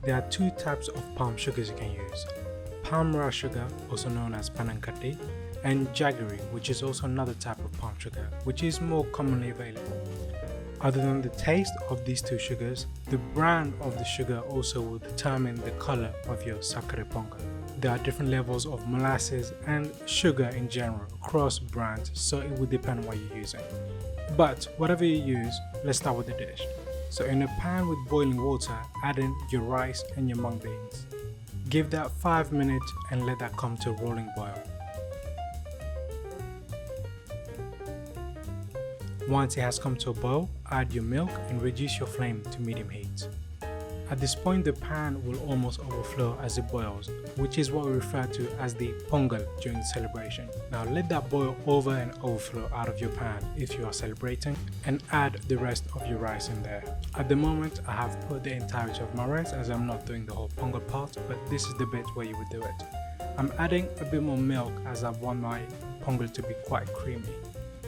There are two types of palm sugars you can use. Palmerah sugar, also known as Panangkatti, and Jaggery, which is also another type of palm sugar, which is more commonly available. Other than the taste of these two sugars, the brand of the sugar also will determine the color of your Sakkarai Pongal. There are different levels of molasses and sugar in general across brands, so it will depend on what you're using. But whatever you use, let's start with the dish. So in a pan with boiling water, add in your rice and your mung beans. Give that 5 minutes and let that come to a rolling boil. Once it has come to a boil, add your milk and reduce your flame to medium heat. At this point, the pan will almost overflow as it boils, which is what we refer to as the pongal during the celebration. Now let that boil over and overflow out of your pan if you are celebrating, and add the rest of your rice in there. At the moment, I have put the entirety of my rice as I'm not doing the whole pongal part, but this is the bit where you would do it. I'm adding a bit more milk as I want my pongal to be quite creamy.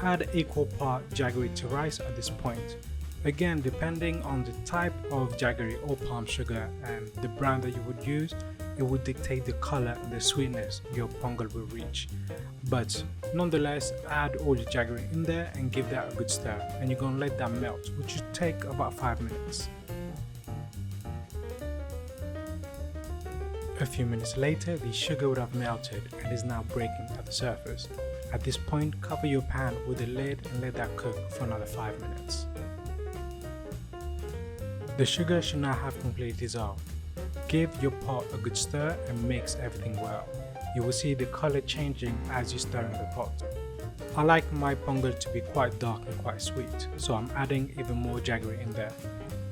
Add equal part jaggery to rice at this point. Again, depending on the type of jaggery or palm sugar and the brand that you would use, it would dictate the color and the sweetness your pongal will reach. But nonetheless, add all your jaggery in there and give that a good stir, and you're going to let that melt, which should take about 5 minutes. A few minutes later, the sugar would have melted and is now breaking at the surface. At this point, cover your pan with a lid and let that cook for another 5 minutes. The sugar should now have completely dissolved. Give your pot a good stir and mix everything well. You will see the color changing as you stir in the pot. I like my pongal to be quite dark and quite sweet, so I'm adding even more jaggery in there.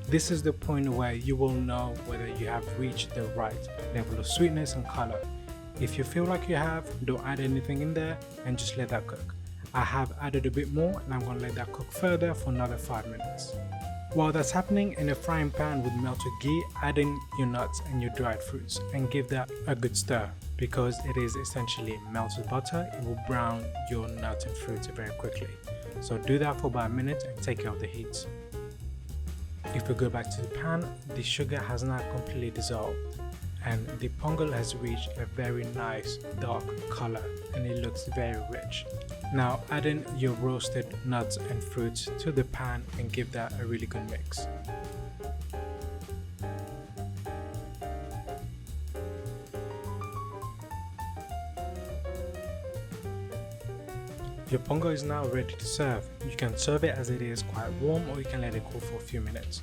This is the point where you will know whether you have reached the right level of sweetness and color. If you feel like you have, don't add anything in there and just let that cook. I have added a bit more and I'm going to let that cook further for another 5 minutes. While that's happening, in a frying pan with melted ghee, add in your nuts and your dried fruits and give that a good stir. Because it is essentially melted butter, it will brown your nuts and fruits very quickly. So do that for about a minute and take it off the heat. If we go back to the pan, the sugar has now completely dissolved and the pongal has reached a very nice dark color and it looks very rich. Now add in your roasted nuts and fruits to the pan and give that a really good mix. Your pongal is now ready to serve. You can serve it as it is quite warm or you can let it cool for a few minutes.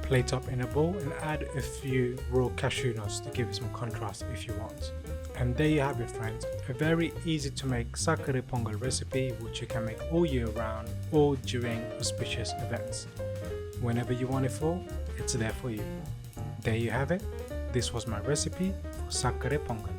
Plate up in a bowl and add a few raw cashew nuts to give it some contrast if you want. And there you have it, friends, a very easy to make Sakkarai Pongal recipe which you can make all year round or during auspicious events. Whenever you want it for, it's there for you. There you have it. This was my recipe for Sakkarai Pongal.